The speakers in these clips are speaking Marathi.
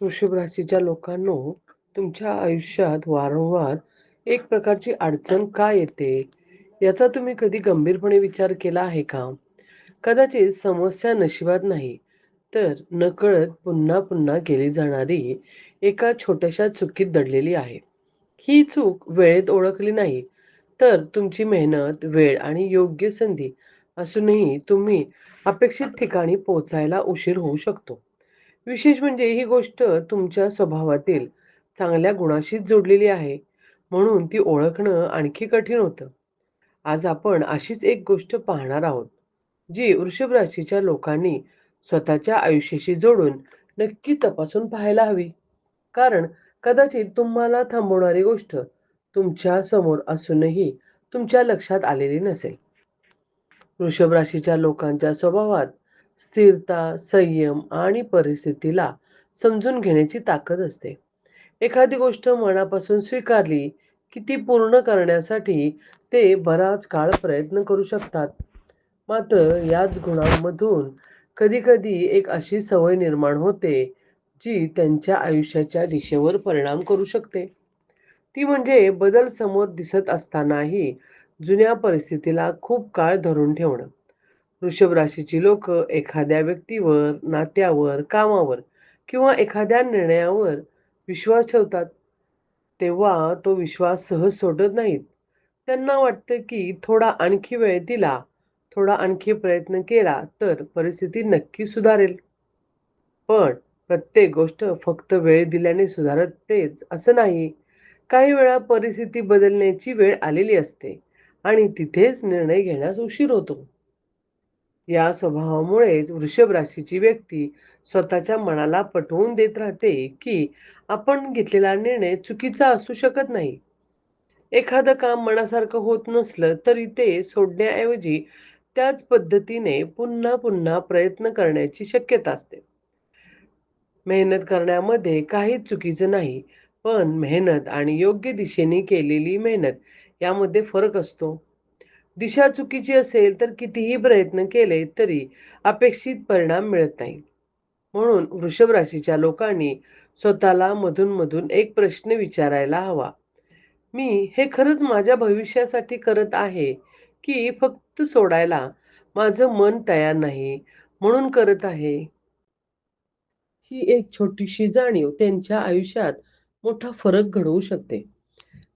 वृषभ राशीच्या लोकांनो, तुमच्या आयुष्यात वारंवार एक प्रकारची अडचण का येते, याचा तुम्ही कधी गंभीरपणे विचार केला आहे का? कदाचित समस्या नशिबात नाही, तर नकळत पुन्हा पुन्हा केली जाणारी एका छोट्याशा चुकीत दडलेली आहे. ही चूक वेळेत ओळखली नाही, तर तुमची मेहनत, वेळ आणि योग्य संधी असूनही तुम्ही अपेक्षित ठिकाणी पोहोचायला उशीर होऊ शकतो. विशेष म्हणजे ही गोष्ट तुमच्या स्वभावातील चांगल्या गुणाशीच जोडलेली आहे, म्हणून ती ओळखणं आणखी कठीण होतं. आज आपण अशीच एक गोष्ट पाहणार आहोत, जी वृषभ राशीच्या लोकांनी स्वतःच्या आयुष्याशी जोडून नक्की तपासून पाहायला हवी. कारण कदाचित तुम्हाला थांबवणारी गोष्ट तुमच्या समोर असूनही तुमच्या लक्षात आलेली नसेल. वृषभ राशीच्या लोकांच्या स्वभावात स्थिरता, संयम आणि परिस्थितीला समजून घेण्याची ताकद असते. एखादी गोष्ट मनापासून स्वीकारली की ती पूर्ण करण्यासाठी ते बराच काळ प्रयत्न करू शकतात. मात्र याच गुणांमधून कधी-कधी एक अशी सवय निर्माण होते, जी त्यांच्या आयुष्याच्या दिशेवर परिणाम करू शकते. ती म्हणजे बदल समोर दिसत असतानाही जुन्या परिस्थितीला खूप काळ धरून ठेवणं. वृषभ राशीची लोक एखाद्या व्यक्तीवर, नात्यावर, कामावर किंवा एखाद्या निर्णयावर विश्वास ठेवतात, तेव्हा तो विश्वास सहज सोडत नाहीत. त्यांना वाटतं की थोडा आणखी वेळ दिला, थोडा आणखी प्रयत्न केला तर परिस्थिती नक्की सुधारेल. पण प्रत्येक गोष्ट फक्त वेळ दिल्याने सुधारतेच असं नाही. काही वेळा परिस्थिती बदलण्याची वेळ आलेली असते आणि तिथेच निर्णय घेण्यास उशीर होतो. या स्वभावामुळेच वृषभ राशीची व्यक्ती स्वतःच्या मनाला पटवून देत राहते की आपण घेतलेला निर्णय चुकीचा असू शकत नाही. एखादं काम मनासारखं होत नसलं तरी ते सोडण्याऐवजी त्याच पद्धतीने पुन्हा पुन्हा प्रयत्न करण्याची शक्यता असते. मेहनत करण्यामध्ये काहीच चुकीचं नाही, पण मेहनत आणि योग्य दिशेने केलेली मेहनत यामध्ये फरक असतो. दिशा चुकीची असेल तर कितीही प्रयत्न केले तरी अपेक्षित परिणाम मिळत नाही. म्हणून वृषभ राशीच्या लोकांनी स्वतःला मधून-मधून एक प्रश्न विचारायला हवा. मी हे खरंच माझ्या भविष्यासाठी करत आहे, की फक्त सोडायला माझं मन तयार नाही म्हणून करत आहे? ही एक छोटीशी जाणीव त्यांच्या आयुष्यात मोठा फरक घडवू शकते.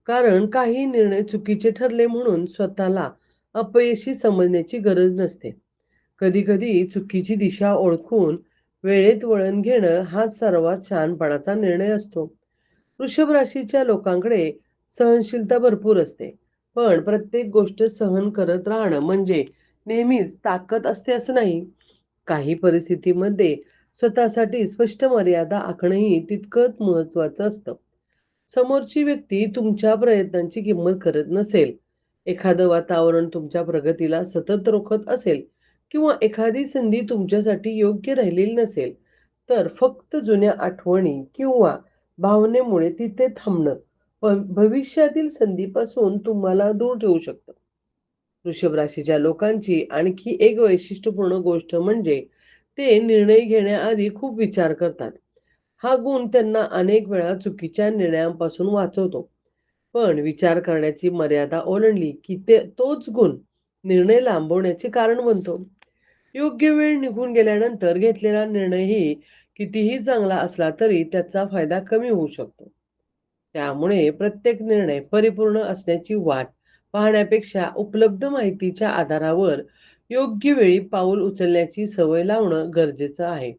कारण काही निर्णय चुकीचे ठरले म्हणून स्वतःला अपयशी समजण्याची गरज नसते. कधी-कधी चुकीची दिशा ओळखून वेळेत वळण घेणं हा सर्वात शहाणपणाचा निर्णय असतो. वृषभ राशीच्या लोकांकडे सहनशीलता भरपूर असते. पण प्रत्येक गोष्ट सहन करत राहणं म्हणजे नेहमीच ताकद असते असं नाही. काही परिस्थितीमध्ये स्वतःसाठी स्पष्ट मर्यादा आखणंही तितकंच महत्त्वाचं असतं. समोरची व्यक्ती तुमच्या प्रयत्नांची किंमत करत नसेल, एखादं वातावरण तुमच्या प्रगतीला सतत रोखत असेल किंवा एखादी संधी तुमच्यासाठी योग्य राहिलेली नसेल, तर फक्त जुन्या आठवणी किंवा भावनेमुळे तिथे थांबणं भविष्यातील संधीपासून तुम्हाला दूर ठेवू शकतं. वृषभ राशीच्या लोकांची आणखी एक वैशिष्ट्यपूर्ण गोष्ट म्हणजे ते निर्णय घेण्याआधी खूप विचार करतात. हा गुण त्यांना अनेक वेळा चुकीच्या निर्णयांपासून वाचवतो. पण विचार करण्याची मर्यादा ओलांडली की तोच गुण निर्णय लांबवण्याचे कारण बनतो. योग्य वेळ निघून गेल्यानंतर घेतलेला निर्णयही कितीही चांगला असला तरी त्याचा फायदा कमी होऊ शकतो. त्यामुळे प्रत्येक निर्णय परिपूर्ण असण्याची वाट पाहण्यापेक्षा उपलब्ध माहितीच्या आधारावर योग्य वेळी पाऊल उचलण्याची सवय लावणं गरजेचं आहे.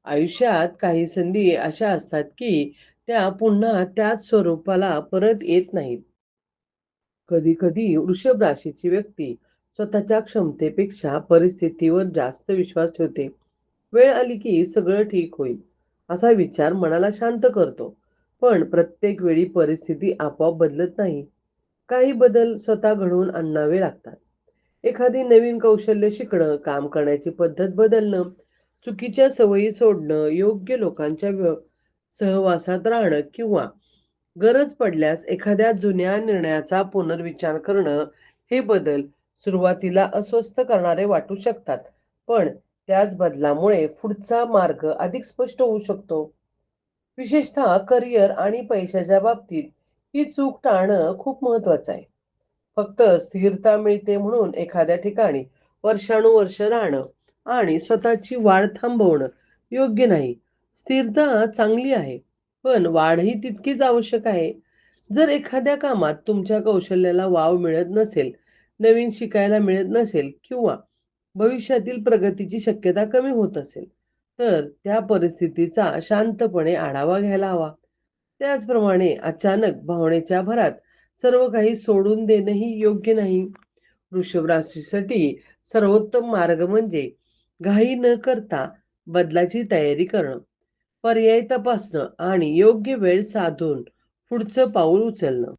आयुष्यात काही संधी अशा असतात की त्या पुन्हा त्याच स्वरूपाला परत येत नाहीत. कधी-कधी वृषभ राशीची व्यक्ती स्वतःच्या क्षमतेपेक्षा परिस्थितीवर जास्त विश्वास ठेवते. वेळ आली की सगळं ठीक होईल, असा विचार मनाला शांत करतो. पण प्रत्येक वेळी परिस्थिती आपोआप बदलत नाही. काही बदल स्वतः घडवून आणावे लागतात. एखादी नवीन कौशल्य शिकणं, काम करण्याची पद्धत बदलणं, चुकीच्या सवयी सोडणं, योग्य लोकांच्या सहवासात राहणं किंवा गरज पडल्यास एखाद्या जुन्या निर्णयाचा पुनर्विचार करणं, हे बदल सुरुवातीला अस्वस्थ करणारे वाटू शकतात. पण त्याच बदलामुळे पुढचा मार्ग अधिक स्पष्ट होऊ शकतो. विशेषतः करिअर आणि पैशाच्या बाबतीत ही चूक टाळणं खूप महत्वाचं आहे. फक्त स्थिरता मिळते म्हणून एखाद्या ठिकाणी वर्षानुवर्ष राहणं आणि स्वतःची वाढ थांबवणं योग्य नाही. स्थिरता चांगली आहे, पण वाढही तितकीच आवश्यक आहे. जर एखाद्या कामात तुमच्या कौशल्याला वाव मिळत नसेल, नवीन शिकायला मिळत नसेल किंवा भविष्यातील प्रगतीची शक्यता कमी होत असेल, तर त्या परिस्थितीचा शांतपणे आढावा घ्यायला हवा. त्याचप्रमाणे अचानक भावनेच्या भरात सर्व काही सोडून देणंही योग्य नाही. वृषभ राशीसाठी सर्वोत्तम मार्ग म्हणजे घाई न करता बदलाची तयारी करणं, पर्याय तपासणं आणि योग्य वेळ साधून पुढचं पाऊल उचलणं.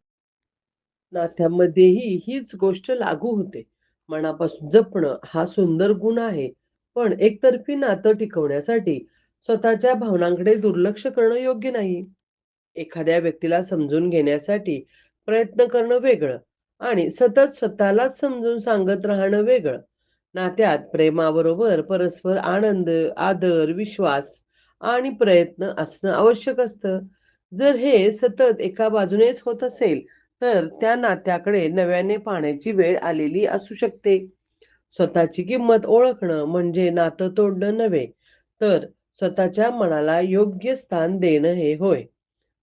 नात्यामध्येही हीच गोष्ट लागू होते. मनापासून जपणं हा सुंदर गुण आहे, पण एकतर्फी नातं टिकवण्यासाठी स्वतःच्या भावनांकडे दुर्लक्ष करणं योग्य नाही. एखाद्या व्यक्तीला समजून घेण्यासाठी प्रयत्न करणं वेगळं आणि सतत स्वतःलाच समजून सांगत राहणं वेगळं. नात्यात प्रेमाबरोबर परस्पर आनंद, आदर, विश्वास आणि प्रयत्न असणं आवश्यक असतं. जर हे सतत एका बाजूनेच होत असेल, तर त्या नात्याकडे नव्याने पाहण्याची वेळ आलेली असू शकते. स्वतःची किंमत ओळखणं म्हणजे नातं तोडणं नव्हे, तर स्वतःच्या मनाला योग्य स्थान देणं हे होय.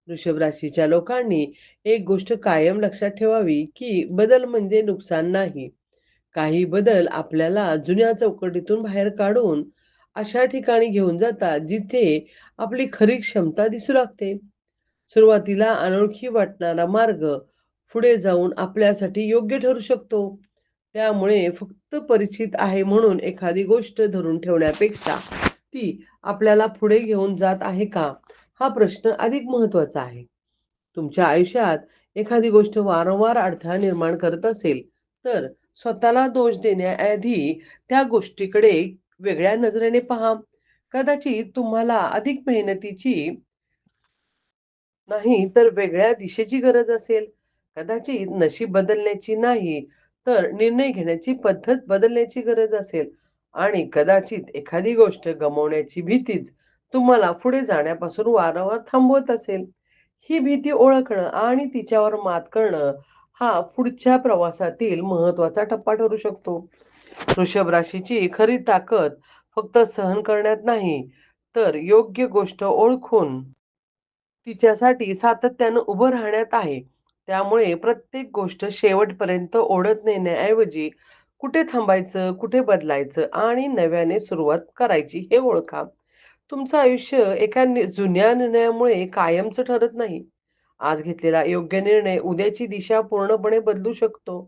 वृषभ राशीच्या लोकांनी एक गोष्ट कायम लक्षात ठेवावी, की बदल म्हणजे नुकसान नाही. काही बदल आपल्याला जुन्या चौकटीतून बाहेर काढून अशा ठिकाणी घेऊन जातात, जिथे आपली खरी क्षमता दिसू लागते. सुरुवातीला अनोळखी वाटणारा मार्ग पुढे जाऊन आपल्यासाठी योग्य ठरू शकतो. त्यामुळे फक्त परिचित आहे म्हणून एखादी गोष्ट धरून ठेवण्यापेक्षा ती आपल्याला पुढे घेऊन जात आहे का? हा प्रश्न अधिक महत्त्वाचा आहे. तुमच्या आयुष्यात एखादी गोष्ट वारंवार अडथळा निर्माण करत असेल, तर स्वतःला दोष देण्याआधी त्या गोष्टीकडे वेगळ्या नजरेने पहा. कदाचित तुम्हाला अधिक मेहनतीची नाही तर वेगळ्या दिशेची गरज असेल. कदाचित नशीब बदलण्याची नाही, तर निर्णय घेण्याची पद्धत बदलण्याची गरज असेल आणि कदाचित एखादी गोष्ट गमावण्याची भीतीच तुम्हाला पुढे जाण्यापासून वारंवार थांबवत असेल. ही भीती ओळखणं आणि तिच्यावर मात करणं हा पुढच्या प्रवासातील महत्त्वाचा टप्पा ठरू शकतो. वृषभ राशीची खरी ताकद फक्त सहन करण्यात नाही, तर योग्य गोष्ट ओळखून तिच्यासाठी सातत्यानं उभं राहण्यात आहे. त्यामुळे प्रत्येक गोष्ट शेवटपर्यंत ओढत नेण्याऐवजी कुठे थांबायचं, कुठे बदलायचं आणि नव्याने सुरुवात करायची हे ओळखा. तुमचं आयुष्य एका जुन्या निर्णयामुळे कायमचं ठरत नाही. आज घेतलेला योग्य निर्णय उद्याची दिशा पूर्णपणे बदलू शकतो.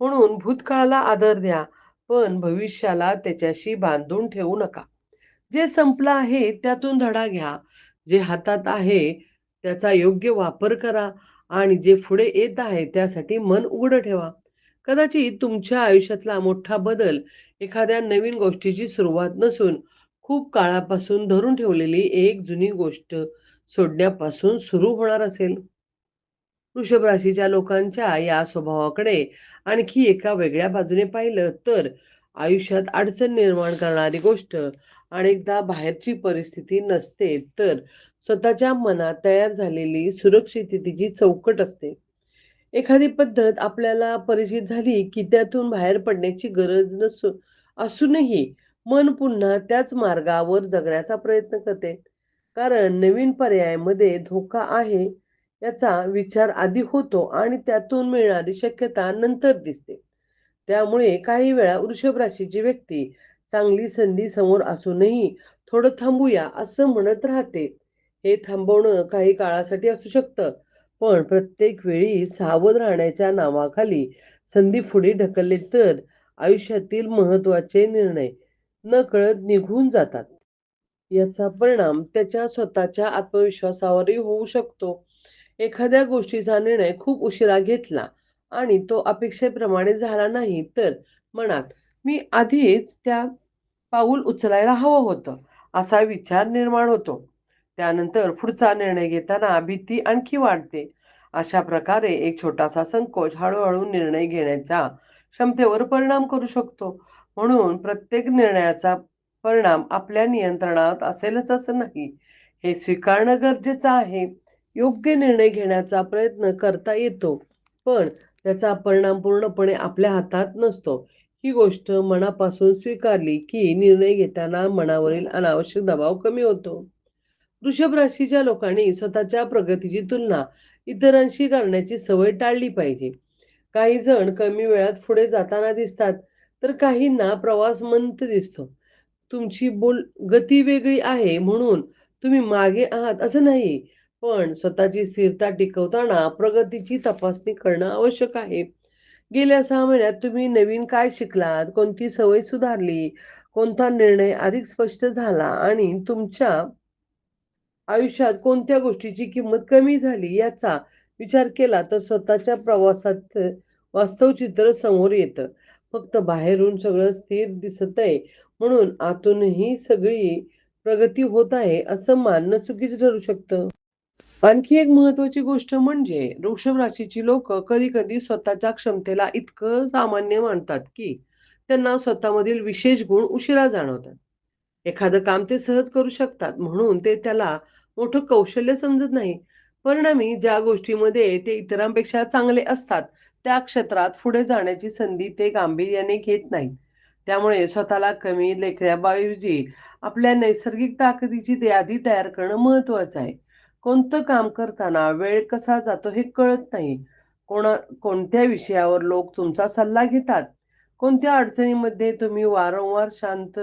म्हणून भूतकाळाला आदर द्या, पण भविष्याला त्याच्याशी बांधून ठेवू नका. जे संपलं आहे त्यातून धडा घ्या. जे हातात आहे त्याचा योग्य वापर करा आणि जे पुढे येत आहे त्यासाठी मन उघडं ठेवा. कदाचित तुमच्या आयुष्यातला मोठा बदल एखाद्या नवीन गोष्टीची सुरुवात नसून खूप काळापासून धरून ठेवलेली एक जुनी गोष्ट सोडण्यापासून सुरू होणार असेल. वृषभ राशीच्या लोकांच्या या स्वभावाकडे आणखी एका वेगळ्या बाजूने पाहिलं तर आयुष्यात अडचण निर्माण करणारी गोष्ट अनेकदा बाहेरची परिस्थिती नसते, तर स्वतःच्या मनात तयार झालेली सुरक्षिततेची चौकट असते. एखादी पद्धत आपल्याला परिचित झाली की त्यातून बाहेर पडण्याची गरज असूनही मन पुन्हा त्याच मार्गावर जगण्याचा प्रयत्न करते. कारण नवीन पर्यायामध्ये धोका आहे याचा विचार आधी होतो आणि त्यातून मिळणारी शक्यता नंतर दिसते. त्यामुळे काही वेळा वृषभ राशीची व्यक्ती चांगली संधी समोर असूनही थोडं थांबूया असं म्हणत राहते. हे थांबवणं काही काळासाठी असू शकतं, पण प्रत्येक वेळी सावध राहण्याच्या नावाखाली संधी पुढे ढकलले तर आयुष्यातील महत्त्वाचे निर्णय नकळत निघून जातात. याचा परिणाम त्याच्या स्वतःच्या आत्मविश्वासावरही होऊ शकतो. एखाद्या गोष्टीचा निर्णय खूप उशिरा घेतला आणि तो अपेक्षेप्रमाणे झाला नाही, तर मनात मी आधीच त्या पाऊल उचलायला हवं होतं, असा विचार निर्माण होतो. त्यानंतर पुढचा निर्णय घेताना भीती आणखी वाढते. अशा प्रकारे एक छोटासा संकोच हळूहळू निर्णय घेण्याच्या क्षमतेवर परिणाम करू शकतो. म्हणून प्रत्येक निर्णयाचा परिणाम आपल्या नियंत्रणात असेलच असं नाही. हे स्वीकारणं गरजेचं आहे. योग्य निर्णय घेण्याचा प्रयत्न करता येतो, पण त्याचा परिणाम पूर्णपणे आपल्या हातात नसतो. ही गोष्ट मनापासून स्वीकारली की निर्णय घेताना मनावरील अनावश्यक दबाव कमी होतो. वृषभ राशीच्या लोकांनी स्वतःच्या प्रगतीची तुलना इतरांशी करण्याची सवय टाळली पाहिजे. काही जण कमी वेळात पुढे जाताना दिसतात, तर काहींना प्रवास मंद दिसतो. तुमची गती वेगळी आहे म्हणून तुम्ही मागे आहात असं नाही. पण स्वतःची स्थिरता टिकवताना प्रगतीची तपासणी करणं आवश्यक आहे. गेल्या 6 महिन्यात तुम्ही नवीन काय शिकलात? कोणती सवय सुधारली? कोणता निर्णय अधिक स्पष्ट झाला? आणि तुमच्या आयुष्यात कोणत्या गोष्टीची किंमत कमी झाली याचा विचार केला तर स्वतःच्या प्रवासात वास्तव चित्र समोर येतं. फक्त बाहेरून सगळं स्थिर दिसतंय म्हणून आतूनही सगळी प्रगती होत आहे असं मानणं चुकीचं ठरू शकतं. आणखी एक महत्त्वाची गोष्ट म्हणजे वृषभ राशीची लोकं कधी-कधी स्वतःच्या क्षमतेला इतकं सामान्य मानतात, की त्यांना स्वतःमधील विशेष गुण उशिरा जाणवतात. एखादं काम ते सहज करू शकतात म्हणून ते त्याला मोठं कौशल्य समजत नाही. परिणामी ज्या गोष्टीमध्ये ते इतरांपेक्षा चांगले असतात, त्या क्षेत्रात पुढे जाण्याची संधी ते गांभीर्याने घेत नाहीत. त्यामुळे स्वतःला कमी लेखण्याऐवजी आपल्या नैसर्गिक ताकदीची यादी तयार करणं महत्त्वाचं आहे. कोणतं काम करताना वेळ कसा जातो हे कळत नाही. कोणा कोणत्या विषयावर लोक तुमचा सल्ला घेतात, कोणत्या अडचणीमध्ये तुम्ही वारंवार शांत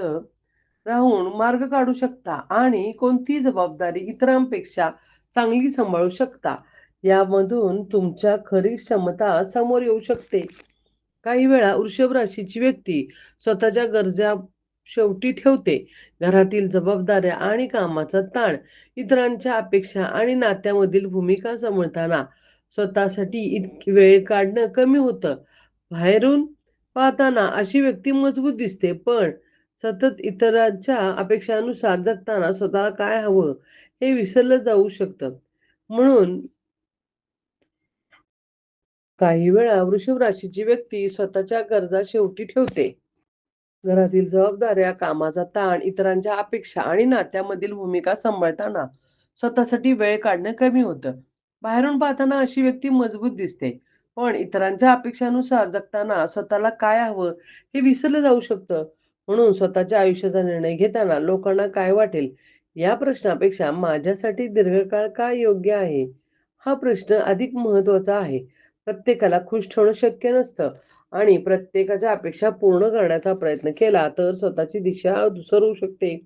राहून मार्ग काढू शकता आणि कोणती जबाबदारी इतरांपेक्षा चांगली सांभाळू शकता, यामधून तुमच्या खरी क्षमता समोर येऊ शकते. काही वेळा वृषभ राशीची व्यक्ती स्वतःच्या गरजा शेवटी ठेवते. घरातील जबाबदाऱ्या आणि कामाचा ताण, इतरांच्या अपेक्षा आणि नात्यामधील भूमिका सांभाळताना स्वतःसाठी इतकी वेळ काढणं कमी होतं. बाहेरून पाहताना अशी व्यक्ती मजबूत दिसते, पण सतत इतरांच्या अपेक्षानुसार जगताना स्वतःला काय हवं हे विसरलं जाऊ शकतं. म्हणून काही वेळा वृषभ राशीची व्यक्ती स्वतःच्या गरजा शेवटी ठेवते. घरातील जबाबदाऱ्या, कामाचा ताण, इतरांच्या अपेक्षा आणि नात्यामधील भूमिका सांभाळताना स्वतःसाठी वेळ काढणं कमी होतं. बाहेरून पाहताना अशी व्यक्ती मजबूत दिसते, पण इतरांच्या अपेक्षानुसार जगताना स्वतःला काय हवं हे विसरलं जाऊ शकतं. म्हणून स्वतःच्या आयुष्याचा निर्णय घेताना लोकांना काय वाटेल या प्रश्नापेक्षा माझ्यासाठी दीर्घकाळ काय योग्य आहे, हा प्रश्न अधिक महत्त्वाचा आहे. प्रत्येकाला खुश ठेवणं शक्य नसतं आणि प्रत्येकाच्या अपेक्षा पूर्ण करण्याचा प्रयत्न केला तर स्वतःची दिशा धूसरू शकते.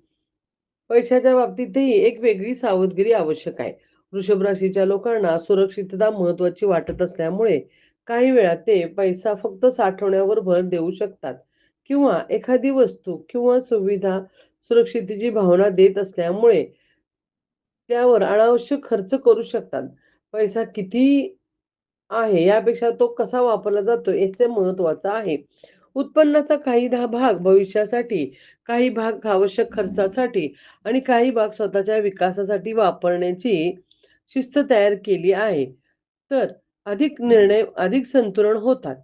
पैशाच्या बाबतीतही एक वेगळी सावधगिरी आवश्यक आहे. वृषभ राशीच्या लोकांना सुरक्षितता महत्त्वाची वाटत असल्यामुळे काही वेळा ते पैसा फक्त साठवण्यावर भर देऊ शकतात किंवा एखादी वस्तू किंवा सुविधा सुरक्षिततेची भावना देत असल्यामुळे त्यावर अनावश्यक खर्च करू शकतात. पैसा किती आहे यापेक्षा तो कसा वापरला जातो याचे महत्त्वाचं आहे. उत्पन्नाचा काही भाग भविष्यासाठी, काही भाग आवश्यक खर्चासाठी आणि काही भाग स्वतःच्या विकासासाठी वापरण्याची शिस्त तयार केली आहे. तर अधिक संतुलन होतात.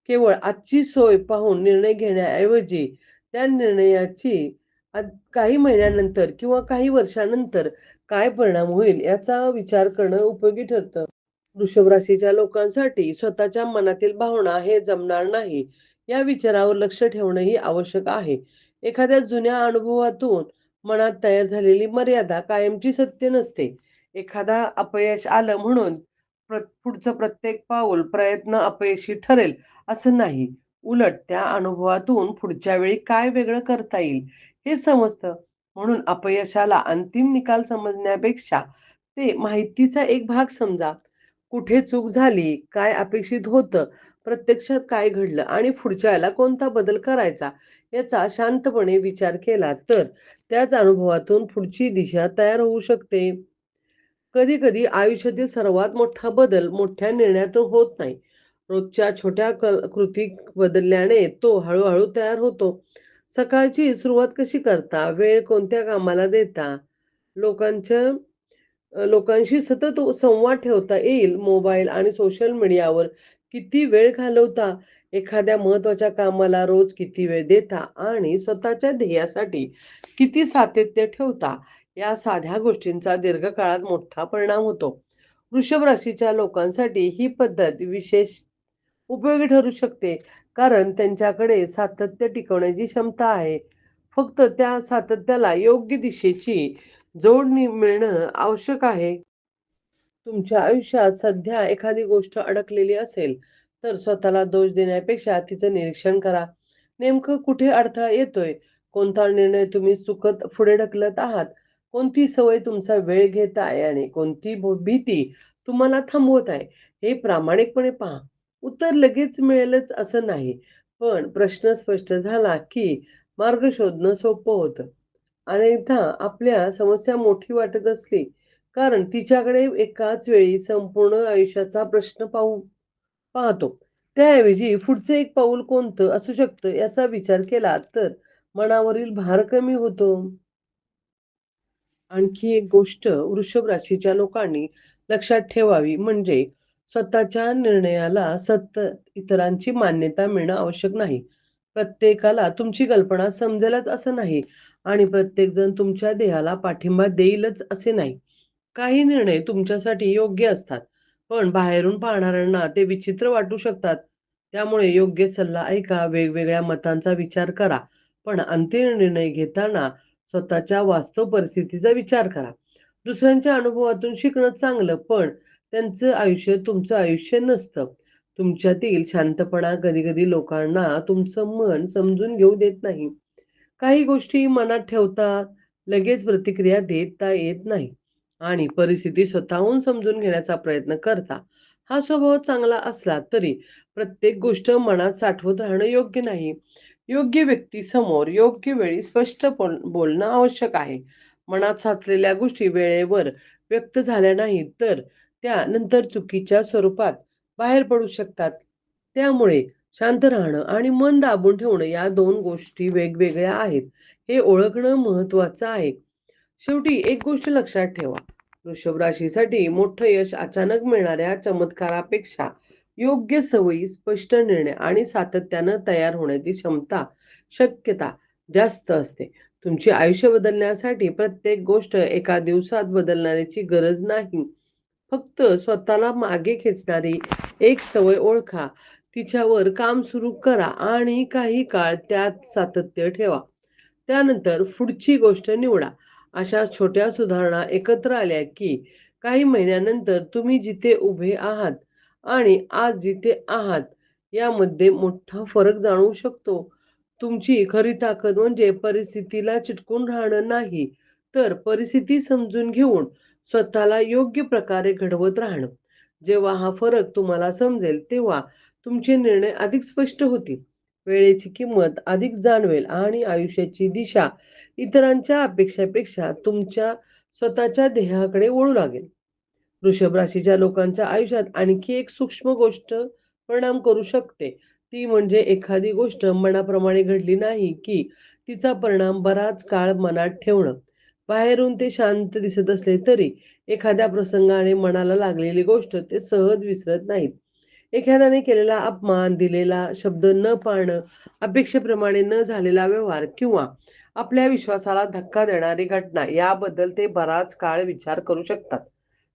केवळ आजची सोय पाहून निर्णय घेण्याऐवजी त्या निर्णयाची काही महिन्यानंतर किंवा काही वर्षानंतर काय परिणाम होईल याचा विचार करणं उपयोगी ठरतं. वृषभ राशीच्या लोकांसाठी स्वतःच्या मनातील भावना हे जमणार नाही या विचारावर लक्ष ठेवणंही आवश्यक आहे. एखाद्या जुन्या अनुभवातून मनात तयार झालेली मर्यादा कायमची सत्य नसते. एखादा अपयश आलं म्हणून पुढचं प्रत्येक पाऊल प्रयत्न अपयशी ठरेल असं नाही. उलट त्या अनुभवातून पुढच्या वेळी काय वेगळं करता येईल हे समजतं. म्हणून अपयशाला अंतिम निकाल समजण्यापेक्षा ते माहितीचा एक भाग समजा. कुठे चूक झाली, काय अपेक्षित होतं, प्रत्यक्षात काय घडलं आणि पुढच्या वेळेला कोणता बदल करायचा याचा शांतपणे विचार केला तर त्याच अनुभवातून पुढची दिशा तयार होऊ शकते. कधी-कधी आयुष्यातील सर्वात मोठा बदल मोठ्या निर्णयातून होत नाही. रोजच्या छोट्या कृती बदलल्याने तो हळू तयार होतो. सकाळची सुरुवात कशी करता? वेळ कोणत्या कामाला देता? लोकांच्या लोकांशी सतत संवाद ठेवता येईल. मोबाईल आणि सोशल मीडियावर किती वेळ घालवता? एखाद्या महत्त्वाच्या कामाला रोज किती वेळ देता? आणि स्वतःच्या ध्येयासाठी किती सातत्य ठेवता? या साध्या गोष्टींचा दीर्घकाळात मोठा परिणाम होतो. वृषभ राशीच्या लोकांसाठी ही पद्धत विशेष उपयोगी ठरू शकते, कारण त्यांच्याकडे सातत्य टिकवण्याची क्षमता आहे. फक्त त्या सातत्याला योग्य दिशेची मिळणं आवश्यक आहे. तुमच्या आयुष्यात सध्या एखादी गोष्ट अडकलेली असेल, तर स्वतःला दोष देण्यापेक्षा तिचं निरीक्षण करा. नेमकं कुठे अडथळा येतोय? कोणता निर्णय तुम्ही चुकत पुढे ढकलत आहात? कोणती सवय तुमचा वेळ घेत आहे आणि कोणती भीती तुम्हाला थांबवत आहे? हे प्रामाणिकपणे पहा. उत्तर लगेच मिळेलच असं नाही, पण प्रश्न स्पष्ट झाला की मार्ग शोधणं सोपं होतं. अनेकदा आपल्या समस्या मोठी वाटत असली, कारण तिच्याकडे एकाच वेळी संपूर्ण आयुष्याचा प्रश्न पाहतो. त्याऐवजी पुढचं एक पाऊल कोणतं असू शकतं याचा विचार केला तर मनावरील भार कमी होतो. आणखी एक गोष्ट वृषभ राशीच्या लोकांनी लक्षात ठेवावी म्हणजे स्वतःच्या निर्णयाला सतत इतरांची मान्यता मिळणं आवश्यक नाही. प्रत्येकाला तुमची कल्पना समजेलच असं नाही आणि प्रत्येकजण तुमच्या ध्येयाला पाठिंबा देईलच असे नाही. काही निर्णय तुमच्यासाठी योग्य असतात, पण बाहेरून पाहणाऱ्यांना ते विचित्र वाटू शकतात. त्यामुळे योग्य सल्ला ऐका, वेगवेगळ्या मतांचा विचार करा, पण अंतिम निर्णय घेताना स्वतःच्या वास्तव परिस्थितीचा विचार करा. दुसऱ्यांच्या अनुभवातून शिकणं चांगलं, पण त्यांचं आयुष्य तुमचं आयुष्य नसतं. तुमच्यातील शांतपणा कधी-कधी लोकांना तुमचं मन समजून घेऊ देत नाही. काही गोष्टी मनात ठेवता लगेच प्रतिक्रिया देता येत नाही आणि परिस्थिती स्वतःहून समजून घेण्याचा प्रयत्न करता. हा स्वभाव चांगला असला तरी प्रत्येक गोष्ट मनात साठवत राहणं योग्य नाही. योग्य व्यक्तीसमोर योग्य वेळी स्पष्ट बोलणं आवश्यक आहे. मनात साचलेल्या गोष्टी वेळेवर व्यक्त झाल्या नाहीत तर त्या नंतर चुकीच्या स्वरूपात बाहेर पडू शकतात. त्यामुळे शांत राहणं आणि मन दाबून ठेवणं या दोन गोष्टी वेगवेगळ्या आहेत, हे ओळखणं महत्त्वाचं आहे. शेवटी एक गोष्ट लक्षात ठेवा, वृषभ राशीसाठी मोठं यश अचानक मिळणाऱ्या चमत्कारापेक्षा योग्य सवयी, स्पष्ट निर्णय आणि सातत्यानं तयार होण्याची शक्यता जास्त असते. तुमचे आयुष्य बदलण्यासाठी प्रत्येक गोष्ट एका दिवसात बदलण्याची गरज नाही. फक्त स्वतःला मागे खेचणारी एक सवय ओळखा, तिच्यावर काम सुरू करा आणि काही काळ त्यात सातत्य ठेवा. त्यानंतर पुढची गोष्ट निवडा. अशा छोट्या सुधारणा एकत्र आल्या की काही महिन्यानंतर तुम्ही जिथे उभे आहात आणि आज जिथे आहात यामध्ये मोठा फरक जाणवू शकतो. तुमची खरी ताकद म्हणजे परिस्थितीला चिटकून राहणं नाही, तर परिस्थिती समजून घेऊन स्वतःला योग्य प्रकारे घडवत राहणं. जेव्हा हा फरक तुम्हाला समजेल, तेव्हा तुमचे निर्णय अधिक स्पष्ट होतील. वेळेची किंमत अधिक जाणवेल आणि आयुष्याची दिशा इतरांच्या अपेक्षापेक्षा तुमच्या स्वतःच्या ध्येयाकडे वळू लागेल. वृषभ राशीच्या लोकांच्या आयुष्यात आणखी एक सूक्ष्म गोष्ट परिणाम करू शकते. ती म्हणजे एखादी गोष्ट मनाप्रमाणे घडली नाही की तिचा परिणाम बराच काळ मनात ठेवणं. बाहेरून ते शांत दिसत असले तरी एखाद्या प्रसंगाने मनाला लागलेली गोष्ट ते सहज विसरत नाहीत. एखाद्याने केलेला अपमान, दिलेला शब्द न पाळणं, अपेक्षेप्रमाणे न झालेला व्यवहार किंवा आपल्या विश्वासाला धक्का देणारी घटना याबद्दल ते बराच काळ विचार करू शकतात.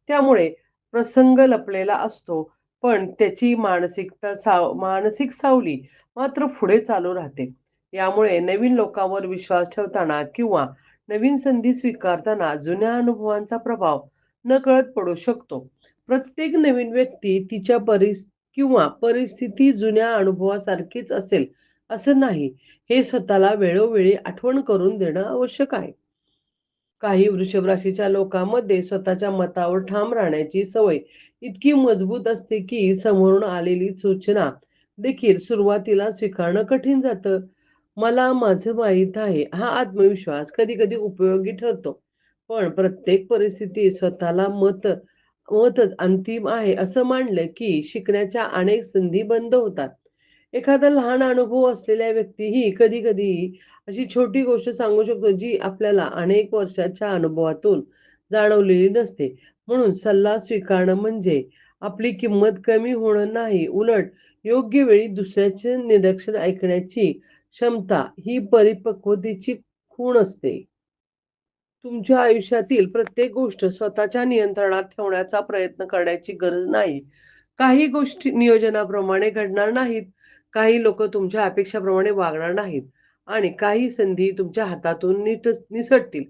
त्यामुळे प्रसंग लपलेला असतो, पण त्याची मानसिक सावली मात्र पुढे चालू राहते. यामुळे नवीन लोकांवर विश्वास ठेवताना किंवा नवीन संधी स्वीकारताना जुन्या अनुभवांचा प्रभाव नकळत पडू शकतो. प्रत्येक नवीन व्यक्ती तिच्या किंवा परिस्थिती जुन्या अनुभवासारखीच असेल असं नाही, हे स्वतःला वेळोवेळी आठवण करून देणं आवश्यक आहे. काही वृषभ राशीच्या लोकांमध्ये स्वतःच्या मतावर ठाम राहण्याची सवय इतकी मजबूत असते की समोरून आलेली सूचना देखील सुरुवातीला स्वीकारणं कठीण जातं. मला माझं माहीत आहे हा आत्मविश्वास कधी कधी उपयोगी ठरतो, पण प्रत्येक परिस्थिती स्वतःला मतच अंतिम आहे असं मानलं की शिकण्याच्या अनेक संधी बंद होतात. एखादा लहान अनुभव असलेल्या व्यक्तीही कधी-कधी अशी छोटी गोष्ट सांगू शकतो, जी आपल्याला अनेक वर्षाच्या अनुभवातून जाणवलेली नसते. म्हणून सल्ला स्वीकारणं म्हणजे आपली किंमत कमी होणं नाही, उलट योग्य वेळी दुसऱ्याचे निरीक्षण ऐकण्याची क्षमता ही परिपक्वतेची खूण असते. तुमच्या आयुष्यातील प्रत्येक गोष्ट स्वतःच्या नियंत्रणात ठेवण्याचा प्रयत्न करण्याची गरज नाही. काही गोष्टी नियोजनाप्रमाणे घडणार नाहीत, काही लोकं तुमच्या अपेक्षाप्रमाणे वागणार नाहीत आणि काही संधी तुमच्या हातातून निसटतील.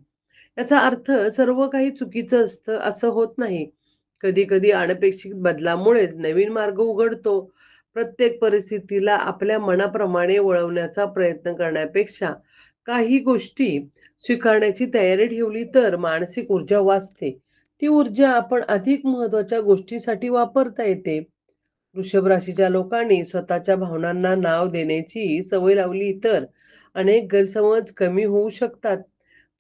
याचा अर्थ सर्व काही चुकीचं असतं असं होत नाही. कधी-कधी अनपेक्षित बदलामुळेच नवीन मार्ग उघडतो. प्रत्येक परिस्थितीला आपल्या मनाप्रमाणे वळवण्याचा प्रयत्न करण्यापेक्षा काही गोष्टी स्वीकारण्याची तयारी ठेवली तर मानसिक ऊर्जा वाचते. ती ऊर्जा आपण अधिक महत्त्वाच्या गोष्टीसाठी वापरता येते. वृषभ राशीच्या लोकांनी स्वतःच्या भावनांना नाव देण्याची सवय लावली तर अनेक गैरसमज कमी होऊ शकतात.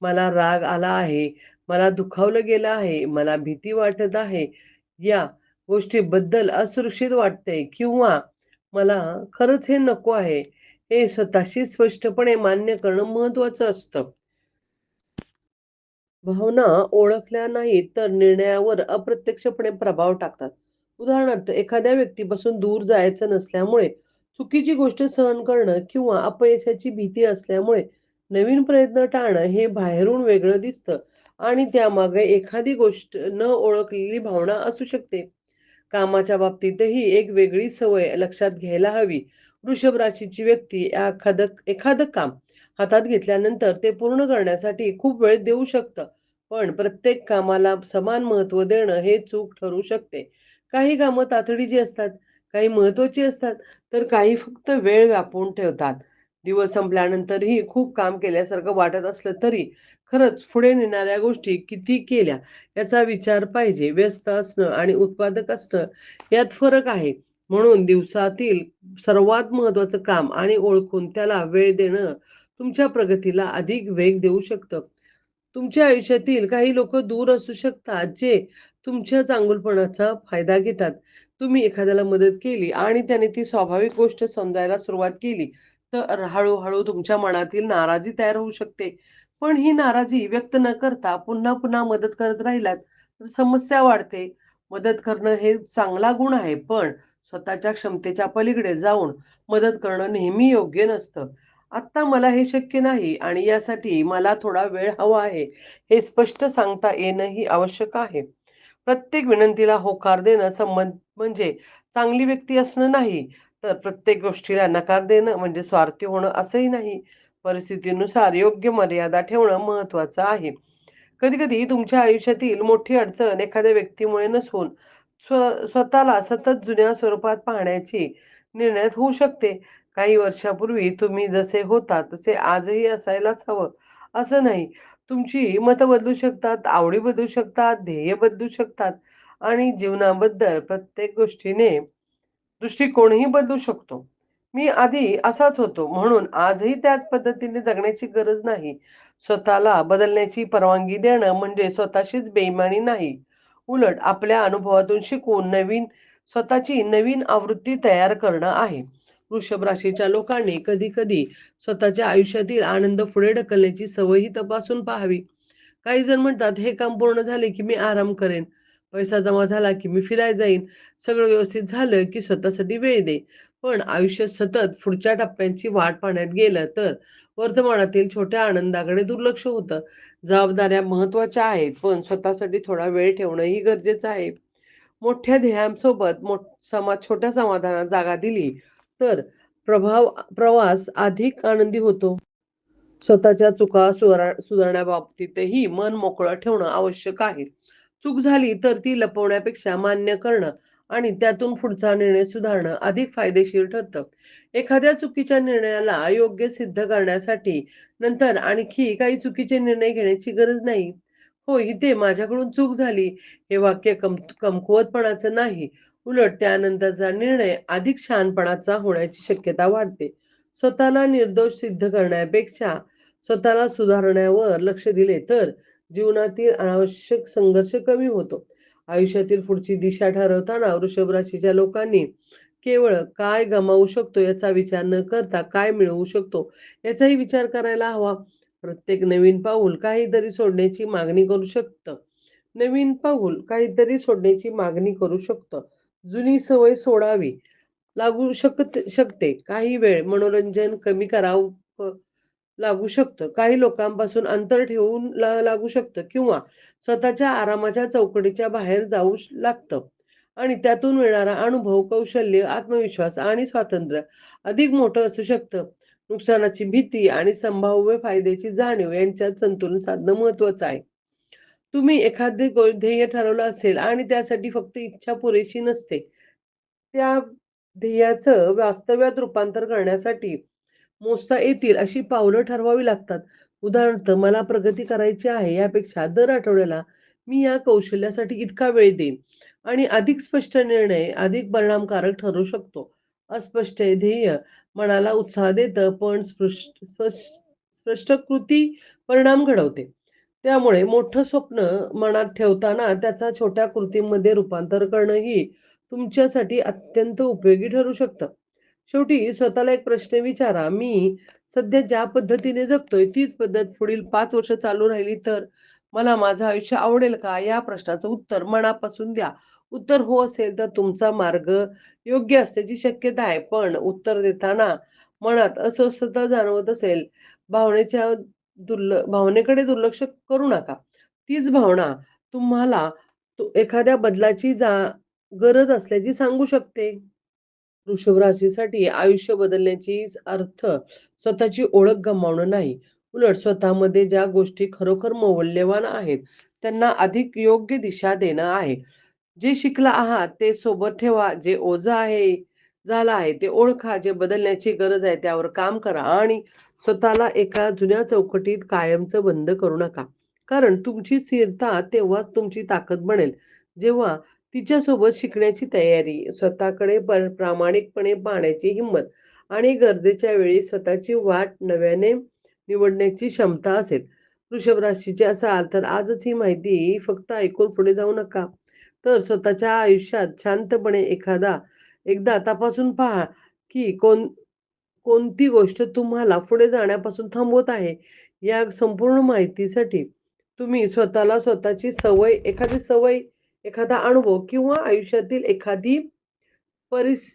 मला राग आला आहे, मला दुखावलं गेलं आहे, मला भीती वाटत आहे, या गोष्टीबद्दल असुरक्षित वाटते किंवा मला खरंच हे नको आहे, हे स्वतःशी स्पष्टपणे मान्य करणं महत्त्वाचं असतं. भावना ओळखल्या नाहीत तर निर्णयावर अप्रत्यक्षपणे प्रभाव टाकतात. उदाहरणार्थ, एखाद्या व्यक्तीपासून दूर जायचं नसल्यामुळे चुकीची गोष्ट सहन करणं किंवा अपयशाची भीती असल्यामुळे नवीन प्रयत्न टाळणं हे बाहेरून वेगळं दिसतं आणि त्यामागे एखादी गोष्ट न ओळखलेली भावना असू शकते. कामाच्या बाबतीतही एक वेगळी सवय लक्षात घ्यायला हवी. वृषभ राशीची व्यक्ती एखादं एखादं काम हातात घेतल्यानंतर ते पूर्ण करण्यासाठी खूप वेळ देऊ शकतं. पण प्रत्येक कामाला समान महत्त्व देणं हे चूक ठरू शकते. काही कामं तातडीची असतात, काही महत्त्वाची असतात, तर काही फक्त वेळ व्यापून ठेवतात. दिवस संपल्यानंतरही खूप काम केल्यासारखं वाटत असलं तरी खरंच पुढे नेणाऱ्या गोष्टी किती केल्या याचा विचार पाहिजे. व्यस्त असणं आणि उत्पादक असणं यात फरक आहे. म्हणून दिवसातील सर्वात महत्त्वाचं काम आणि ओळखून त्याला वेळ देणं तुमच्या प्रगतीला अधिक वेग देऊ शकतं. तुमच्या आयुष्यातील काही लोकं दूर असू शकतात, जे तुमच्या चांगुलपणाचा फायदा घेतात. तुम्ही एखाद्याला मदत केली आणि त्याने ती स्वाभाविक गोष्ट समजायला सुरुवात केली, तर हळू तुमच्या मनातील नाराजी तयार होऊ शकते. पण ही नाराजी व्यक्त न करता पुन्हा मदत करत राहिलात, तर समस्या वाढते. मदत करणं हे चांगला गुण आहे, पण स्वतःच्या क्षमतेच्या पलीकडे जाऊन मदत करणं नेहमी योग्य नसतं. आत्ता मला हे शक्य नाही आणि यासाठी मला थोडा वेळ हवा आहे, हे स्पष्ट सांगता येणंही आवश्यक आहे. प्रत्येक विनंतीला होकार देणं म्हणजे चांगली व्यक्ती असणं नाही, तर प्रत्येक गोष्टीला नकार देणं म्हणजे स्वार्थी होणं असंही नाही. परिस्थितीनुसार योग्य मर्यादा ठेवणं महत्त्वाचं आहे. कधी-कधी तुमच्या आयुष्यातील मोठी अडचण एखाद्या व्यक्तीमुळे नसून स्वतःला सतत जुन्या स्वरूपात पाहण्याची निर्णयात होऊ शकते. काही वर्षापूर्वी तुम्ही जसे होता तसे आजही असायलाच हवं, असं नाही. तुमची मतं बदलू शकतात, आवडी बदलू शकतात, ध्येय बदलू शकतात आणि जीवनाबद्दल प्रत्येक गोष्टीने दृष्टिकोनही बदलू शकतो. मी आधी असाच होतो म्हणून आजही त्याच पद्धतीने जगण्याची गरज नाही. स्वतःला बदलण्याची परवानगी देणं म्हणजे स्वतःशीच बेईमानी नाही. उलट आपल्या अनुभवातून शिकून स्वतःची नवीन आवृत्ती तयार करणं आहे. वृषभ राशीच्या लोकांनी कधी-कधी स्वतःच्या आयुष्यातील आनंद पुढे ढकलण्याची सवयही तपासून पाहावी. काही जण म्हणतात, "हे काम पूर्ण झाले की मी आराम करेन. पैसा जमा झाला की मी फिरायला जाईन. सगळं व्यवस्थित झालं की स्वतःसाठी वेळ दे." पण आयुष्य सतत पुढच्या टप्प्यांची वाट पाहण्यात गेलं तर वर्तमानातील छोट्या आनंदाकडे दुर्लक्ष होतं. जबाबदाऱ्या महत्त्वाच्या आहेत, पण स्वतःसाठी थोडा वेळ ठेवणंही गरजेचं आहे. मोठ्या ध्येयांसोबत छोट्या समाधानात जागा दिली, तर प्रवास अधिक आनंदी होतो. स्वतःच्या चुका सुधारण्याबाबतीतही मन मोकळं ठेवणं आवश्यक आहे. चूक झाली तर ती लपवण्यापेक्षा मान्य करणं आणि त्यातून पुढचा निर्णय सुधारणं अधिक फायदेशीर ठरतं. एखाद्या चुकीच्या निर्णयाला योग्य सिद्ध करण्यासाठी नंतर आणखी काही चुकीचे निर्णय घेण्याची गरज नाही. "हो, इथे माझ्याकडून चूक झाली" हे वाक्य कमकुवतपणाचं नाही, उलट त्यानंतरचा निर्णय अधिक शहाणपणाचा होण्याची शक्यता वाढते. स्वतःला निर्दोष सिद्ध करण्यापेक्षा स्वतःला सुधारण्यावर लक्ष दिले तर जीवनातील अनावश्यक संघर्ष कमी होतो. आयुष्यातील पुढची दिशा ठरवताना वृषभ राशीच्या लोकांनी केवळ काय गमावू शकतो याचा विचार न करता काय मिळवू शकतो याचाही विचार करायला हवा. प्रत्येक नवीन पाऊल काहीतरी सोडण्याची मागणी करू शकतं. नवीन पाऊल काहीतरी सोडण्याची मागणी करू शकतं. जुनी सवय सोडावी शकते. काही वेळ मनोरंजन कमी करावं लागू शकतं. काही लोकांपासून अंतर ठेवून लागू शकतं किंवा स्वतःच्या आरामाच्या चौकटीच्या बाहेर जाऊ लागतं आणि त्यातून मिळणारा अनुभव, कौशल्य, आत्मविश्वास आणि स्वातंत्र्य अधिक मोठं असू शकतं. नुकसानाची भीती आणि संभाव्य फायद्याची जाणीव यांच्यात संतुलन साधणं महत्त्वाचं आहे. तुम्ही एखादे ध्येय ठरवलं असेल आणि त्यासाठी फक्त इच्छा पुरेशी नसते. त्या ध्येयाचं वास्तव्यात रूपांतर करण्यासाठी मोजता येतील अशी पावलं ठरवावी लागतात. उदाहरणार्थ, मला प्रगती करायची आहे यापेक्षा दर आठवड्याला मी या कौशल्यासाठी इतका वेळ देईन आणि अधिक स्पष्ट निर्णय अधिक परिणामकारक ठरू शकतो. अस्पष्ट ध्येय मनाला उत्साह देतं, पण स्पष्ट कृती परिणाम घडवते. त्यामुळे मोठं स्वप्न मनात ठेवताना त्याचा छोट्या कृतींमध्ये रूपांतर करणं ही तुमच्यासाठी अत्यंत उपयोगी ठरू शकतं. शेवटी स्वतःला एक प्रश्न विचारा, मी सध्या ज्या पद्धतीने जगतोय तीच पद्धत पुढील 5 वर्ष चालू राहिली तर मला माझं आयुष्य आवडेल का? या प्रश्नाचं उत्तर मनापासून द्या. उत्तर हो असेल तर तुमचा मार्ग योग्य असण्याची शक्यता आहे. पण उत्तर देताना मनात अस्वस्थता जाणवत असेल, भावनेकडे दुर्लक्ष करू नका. तीच भावना तुम्हाला एखाद्या बदलाची गरज असल्याची सांगू शकते. वृषभ राशीसाठी आयुष्य बदलण्याची अर्थ स्वतःची ओळख गमावणं नाही. उलट स्वतःमध्ये ज्या गोष्टी खरोखर मौल्यवान आहेत, त्यांना अधिक योग्य दिशा देणं आहे. जे शिकला आहात ते सोबत ठेवा. जे ओझं झालं आहे ते ओळखा. जे बदलण्याची गरज आहे त्यावर काम करा आणि स्वतःला एका जुन्या चौकटीत कायमचं बंद करू नका. कारण तुमची स्थिरता तेव्हाच तुमची ताकद बनेल, जेव्हा तिच्यासोबत शिकण्याची तयारी, स्वतःकडे प्रामाणिकपणे पाहण्याची हिंमत आणि गरजेच्या वेळी स्वतःची वाट नव्याने निवडण्याची क्षमता असेल. वृषभ राशीचे असाल तर आजच ही माहिती फक्त ऐकून पुढे जाऊ नका. तर स्वतःच्या आयुष्यात शांतपणे एकदा तपासून पहा, की कोणती गोष्ट तुम्हाला पुढे जाण्यापासून थांबवत आहे. या संपूर्ण माहितीसाठी तुम्ही स्वतःला एखादी सवय, एखादा अनुभव किंवा आयुष्यातील एखादी परिस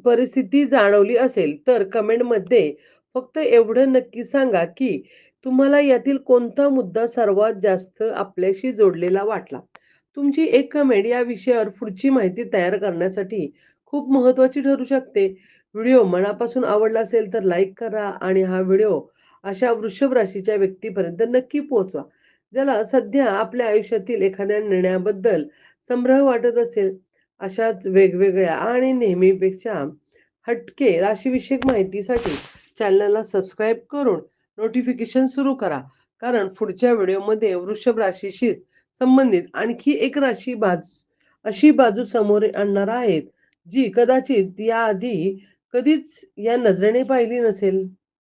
परिस्थिती जाणवली असेल, तर कमेंटमध्ये फक्त एवढं नक्की सांगा, की तुम्हाला यातील कोणता मुद्दा सर्वात जास्त आपल्याशी जोडलेला वाटला. तुमची एक कमेंट या विषयावर पुढची माहिती तयार करण्यासाठी खूप महत्त्वाची ठरू शकते. व्हिडिओ मनापासून आवडला असेल तर लाईक करा आणि हा व्हिडिओ अशा वृषभ राशीच्या व्यक्तीपर्यंत नक्की पोहोचवा, ज्याला सध्या आपल्या आयुष्यातील एखाद्या निर्णयाबद्दल संभ्रम वाटत असेल. अशाच वेगवेगळ्या आणि नेहमीपेक्षा हटके राशीविषयक माहितीसाठी चॅनलला सबस्क्राईब करून नोटिफिकेशन सुरू करा. कारण पुढच्या व्हिडिओमध्ये वृषभ राशीशी संबंधित आणखी एक अशी बाजू समोर आणणार आहेत, जी कदाचित याआधी कधीच या नजरेने पाहिली नसेल.